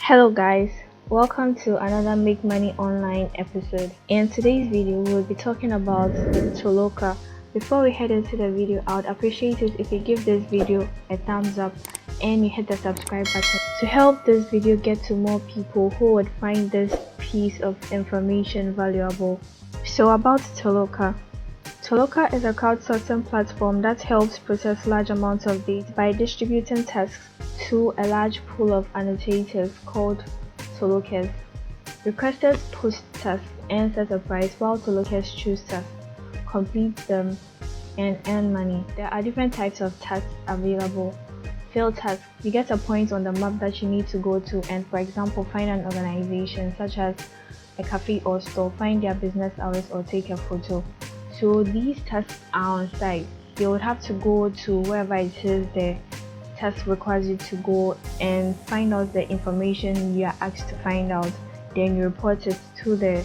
Hello guys, welcome to another Make Money Online episode. In today's video, we'll be talking about Toloka. Before we head into the video, I would appreciate it if you give this video a thumbs up and you hit the subscribe button to help this video get to more people who would find this piece of information valuable. So about Toloka. Toloka is a crowdsourcing platform that helps process large amounts of data by distributing tasks to a large pool of annotators called Tolokas. Requesters post tasks and set a price, while Tolokas choose tasks, complete them, and earn money. There are different types of tasks available. Field tasks: you get a point on the map that you need to go to and, for example, find an organization such as a cafe or store, find their business hours, or take a photo. So these tasks are on site. You would have to go to wherever it is the task requires you to go and find out the information you are asked to find out. Then you report it to the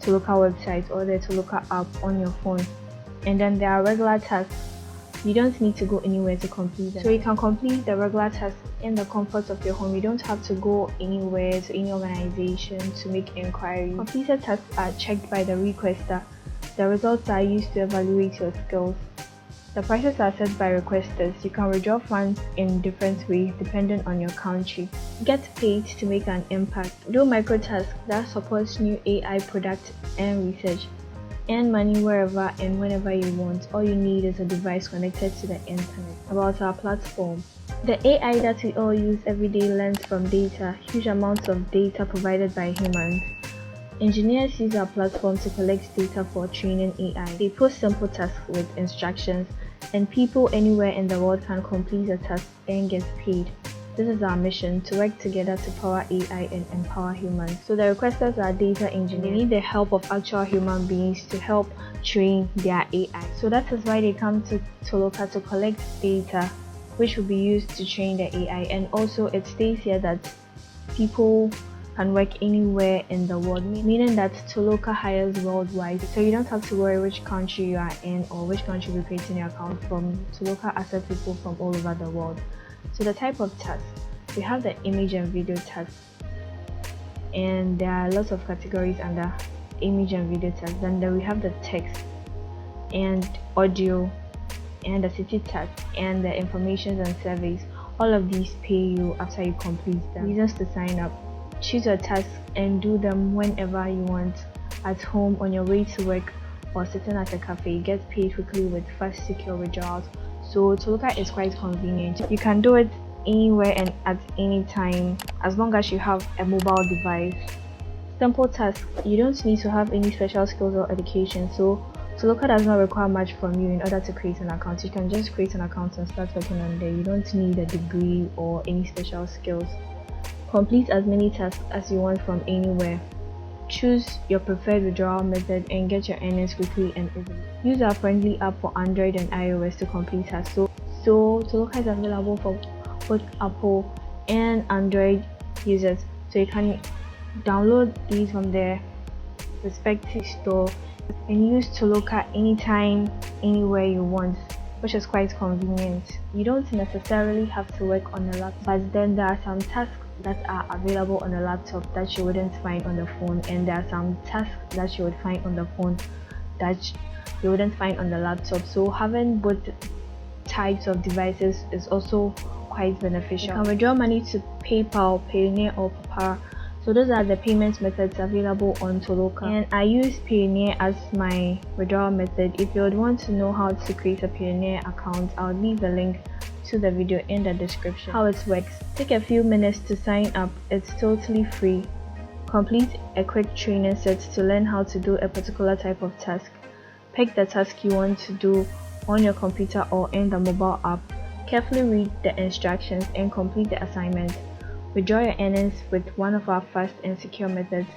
Toloka website or the Toloka app on your phone. And then there are regular tasks. You don't need to go anywhere to complete them. So you can complete the regular tasks in the comfort of your home. You don't have to go anywhere to any organization to make inquiries. Completed tasks are checked by the requester. The results are used to evaluate your skills. The prices are set by requesters. You can withdraw funds in different ways depending on your country. Get paid to make an impact. Do micro tasks that supports new AI products and research. Earn money wherever and whenever you want. All you need is a device connected to the internet. About our platform. The AI that we all use every day learns from data, huge amounts of data provided by humans. Engineers use our platform to collect data for training AI. They post simple tasks with instructions, and people anywhere in the world can complete a task and get paid. This is our mission: to work together to power AI and empower humans. So the requesters are data engineers. They need the help of actual human beings to help train their AI. So that is why they come to Toloka to collect data, which will be used to train the AI. And also it states here that people can work anywhere in the world, meaning that Toloka hires worldwide, so you don't have to worry which country you are in or which country you're creating your account from. Toloka accepts people from all over the world. So the type of tasks, we have the image and video tasks, and there are lots of categories under image and video tasks. Then we have the text and audio and the city task and the information and surveys. All of these pay you after you complete them. Reasons to sign up: choose your tasks and do them whenever you want, at home, on your way to work, or sitting at a cafe. Get paid quickly with fast, secure withdrawals. So Toloka is quite convenient. You can do it anywhere and at any time as long as you have a mobile device. Simple tasks: you don't need to have any special skills or education, so Toloka does not require much from you in order to create an account. You can just create an account and start working on there. You don't need a degree or any special skills. Complete as many tasks as you want from anywhere. Choose your preferred withdrawal method and get your earnings quickly and easily. Use our friendly app for Android and iOS to complete tasks. So Toloka is available for both Apple and Android users. So you can download these from their respective store and use Toloka anytime, anywhere you want, which is quite convenient. You don't necessarily have to work on a laptop, but then there are some tasks that are available on a laptop that you wouldn't find on the phone, and there are some tasks that you would find on the phone that you wouldn't find on the laptop. So having both types of devices is also quite beneficial. You can withdraw money to PayPal, Payoneer, or Papara. So those are the payment methods available on Toloka, and I use Payoneer as my withdrawal method. If you would want to know how to create a Payoneer account, I'll leave a link to the video in the description. How it works: take a few minutes to sign up. It's totally free. Complete a quick training set to learn how to do a particular type of task. Pick the task you want to do on your computer or in the mobile app. Carefully read the instructions and complete the assignment. Withdraw your earnings with one of our fast and secure methods.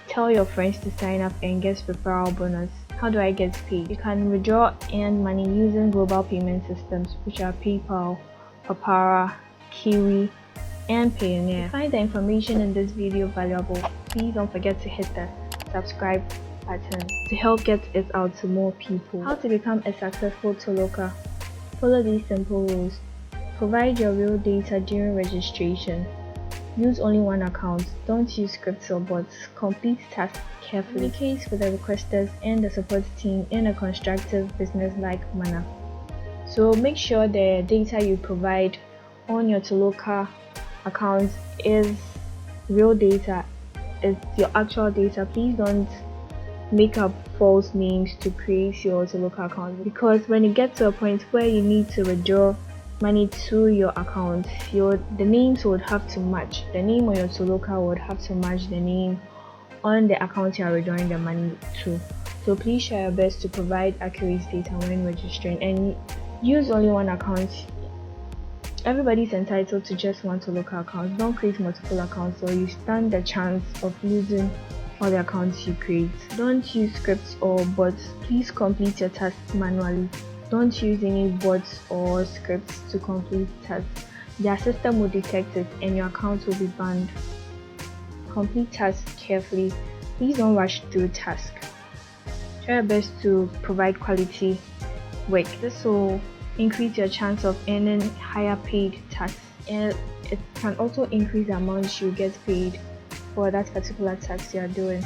Tell your friends to sign up and get referral bonus. How do I get paid? You can withdraw and money using global payment systems, which are PayPal, Papara, Kiwi, and Payoneer. If you find the information in this video valuable, please don't forget to hit the subscribe button to help get it out to more people. How to become a successful Toloka? Follow these simple rules. Provide your real data during registration. Use only one account. Don't use scripts or bots. Complete tasks carefully. Communicate with the requesters and the support team in a constructive, business-like manner. So make sure the data you provide on your Toloka account is real data, it's your actual data. Please don't make up false names to create your Toloka account, because when it gets to a point where you need to withdraw money to your account, the names would have to match. The name on your Toloka would have to match the name on the account you are withdrawing the money to. So please try your best to provide accurate data when registering, and use only one account. Everybody's entitled to just one Toloka account. Don't create multiple accounts, or you stand the chance of losing all the accounts you create. Don't use scripts or bots. Please complete your tasks manually. Don't use any bots or scripts to complete tasks. Their system will detect it and your account will be banned. Complete tasks carefully. Please don't rush through tasks. Try your best to provide quality work. This will increase your chance of earning higher paid tasks, and it can also increase the amount you get paid for that particular task you are doing.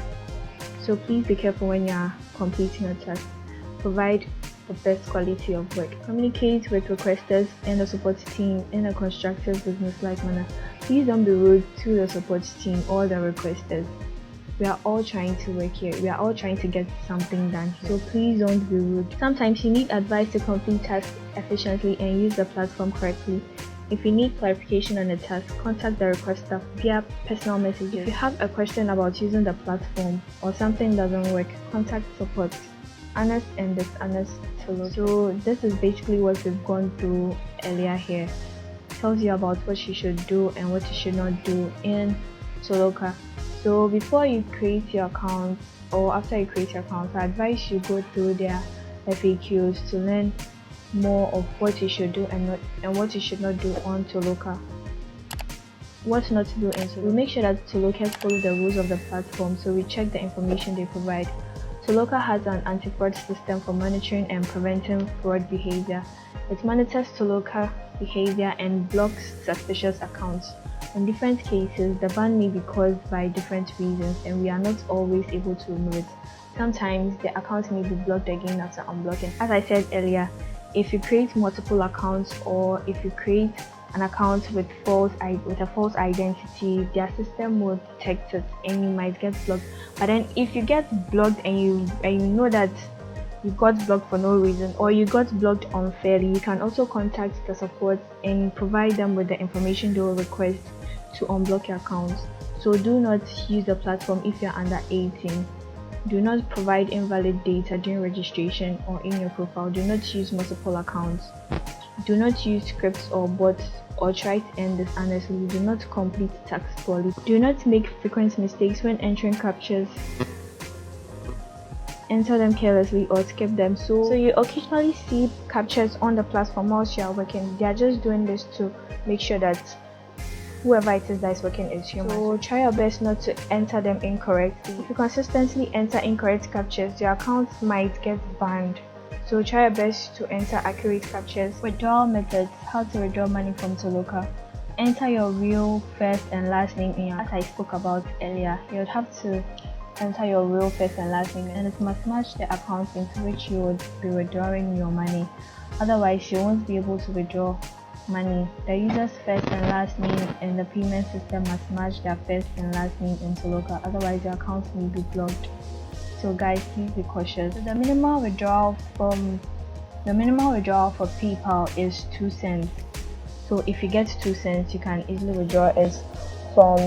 So please be careful when you are completing a task. Provide the best quality of work. Communicate with requesters and the support team in a constructive, business-like manner. Please don't be rude to the support team or the requesters. We are all trying to work here. We are all trying to get something done here. So please don't be rude. Sometimes you need advice to complete tasks efficiently and use the platform correctly. If you need clarification on a task, contact the requester via personal messages. If you have a question about using the platform or something doesn't work, contact support. Honest and dishonest Toloka. So this is basically what we've gone through earlier here. It tells you about what you should do and what you should not do in Toloka. So before you create your account, or after you create your account, I advise you go through their FAQs to learn more of what you should do and what you should not do on Toloka. What not to do in Toloka. We make sure that Toloka follow the rules of the platform, so we check the information they provide. Toloka has an anti-fraud system for monitoring and preventing fraud behavior. It monitors Toloka behavior and blocks suspicious accounts. In different cases, the ban may be caused by different reasons, and we are not always able to remove it. Sometimes the account may be blocked again after unblocking. As I said earlier, if you create multiple accounts, or if you create an account with a false identity, their system will detect it and you might get blocked. But then if you get blocked and you know that you got blocked for no reason, or you got blocked unfairly, you can also contact the support and provide them with the information they will request to unblock your accounts. So do not use the platform if you're under 18. Do not provide invalid data during registration or in your profile. Do not use multiple accounts. Do not use scripts or bots, or try to end this honestly. Do not complete tasks poorly. Do not make frequent mistakes when entering captchas. Enter them carelessly or skip them. So you occasionally see captchas on the platform whilst you are working. They are just doing this to make sure that whoever it is that is working is human. So try your best not to enter them incorrectly. If you consistently enter incorrect captchas, your account might get banned. So try your best to enter accurate captchas. Withdrawal methods: how to withdraw money from Toloka. Enter your real first and last name in as I spoke about earlier. You would have to enter your real first and last name, and it must match the account into which you would be withdrawing your money. Otherwise, you won't be able to withdraw money. The user's first and last name in the payment system must match their first and last name in Toloka. Otherwise, your account may be blocked. So guys, please be cautious. So the minimal withdrawal for PayPal is 2 cents. So if you get 2 cents, you can easily withdraw it from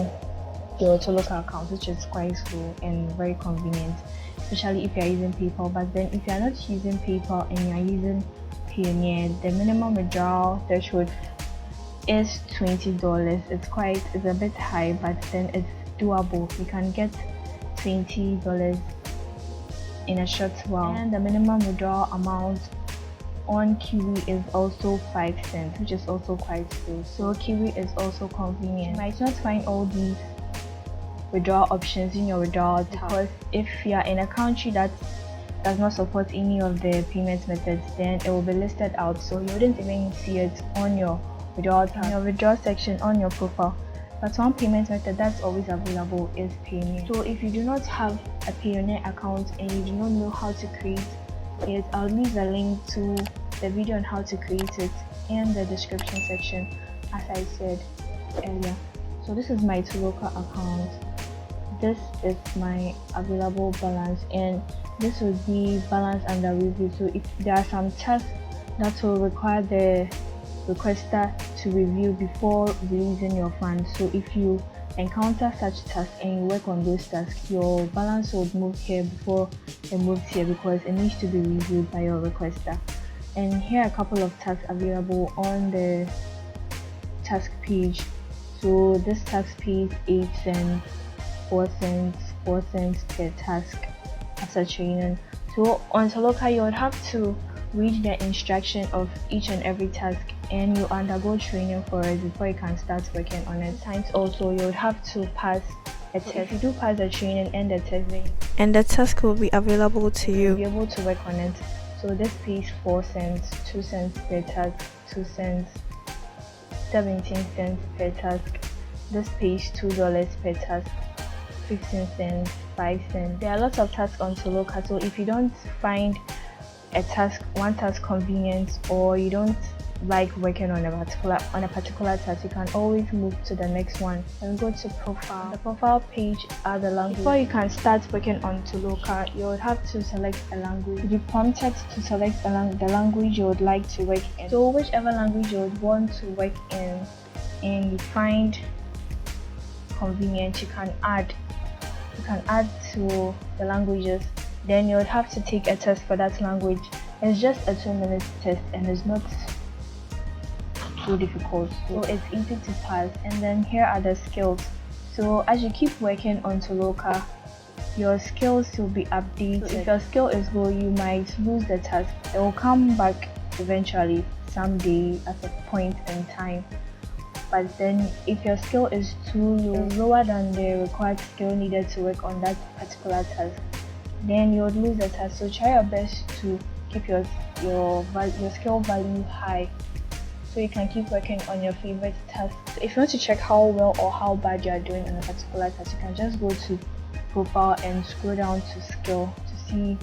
your Toloka account, which is quite slow and very convenient, especially if you are using PayPal. But then if you are not using PayPal and you are using Pioneer, the minimum withdrawal threshold is $20. It's a bit high, but then it's doable. You can get $20 in a short while. And the minimum withdrawal amount on Kiwi is also 5 cents, which is also quite slow. So Kiwi is also convenient. You might not find all these withdrawal options in your withdrawal tab, because if you are in a country that does not support any of the payment methods, then it will be listed out, so you wouldn't even see it on your withdrawal tab. In your withdrawal section on your profile, But one payment method that's always available is Payoneer. So if you do not have a Payoneer account and you do not know how to create it, I'll leave a link to the video on how to create it in the description section, as I said earlier. So this is my Toloka account. This is my available balance, and this would be balance under review. So if there are some tasks that will require the requester to review before releasing your funds, so if you encounter such tasks and you work on those tasks, your balance would move here before it moves here, because it needs to be reviewed by your requester. And here are a couple of tasks available on the task page. So this task pays 8 cents, 4 cents, 4 cents per task as a training. So on Toloka, you would have to read the instruction of each and every task, and you undergo training for it before you can start working on it. Sometimes also you would have to pass a test. If you do pass the training and the test, and the task will be available to you, you'll be able to work on it. So this pays 4 cents, 2 cents per task, 2 cents, 17 cents per task. This pays $2 per task, 15 cents, 5 cents. There are lots of tasks on Toloka, so if you don't find one task convenient, or you don't like working on a particular task, you can always move to the next one and go to profile. The profile page are the language. Before you can start working on Toloka, you would have to select a language. You'll be prompted to select the language you would like to work in. So whichever language you would want to work in and you find convenient, you can add to the languages. Then you would have to take a test for that language. It's just a 2-minute test, and it's not too difficult, so it's easy to pass. And then here are the skills. So as you keep working on Toloka, your skills will be updated. So if your skill is low, you might lose the task. It will come back eventually someday at a point in time. But then if your skill is too low, lower than the required skill needed to work on that particular task, then you would lose the task. So try your best to keep your skill value high, so you can keep working on your favorite task. So if you want to check how well or how bad you are doing on a particular task, you can just go to profile and scroll down to skill to see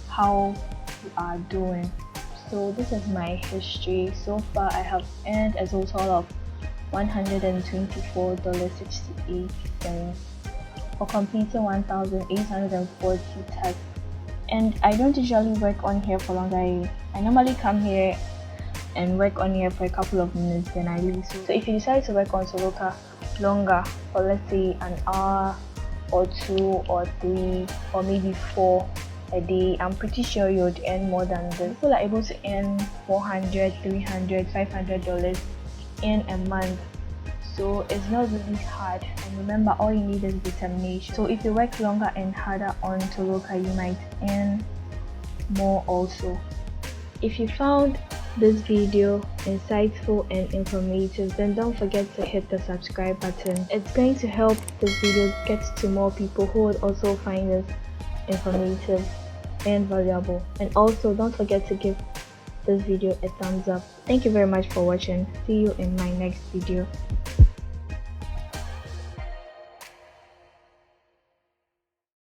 how you are doing. So this is my history. So far I have earned a total of $124.68 for completing 1,840 tasks. And I don't usually work on here for long. I normally come here and work on here for a couple of minutes, then I leave. So if you decide to work on Toloka longer, for let's say an hour or 2 or 3 or maybe 4 a day, I'm pretty sure you would earn more than this. People are able to earn $400, $300, $500 in a month. So it's not really hard, and remember, all you need is determination. So if you work longer and harder on Toloka, you might earn more also. If you found this video insightful and informative, then don't forget to hit the subscribe button. It's going to help this video get to more people who would also find this informative and valuable. And also don't forget to give this video a thumbs up. Thank you very much for watching. See you in my next video.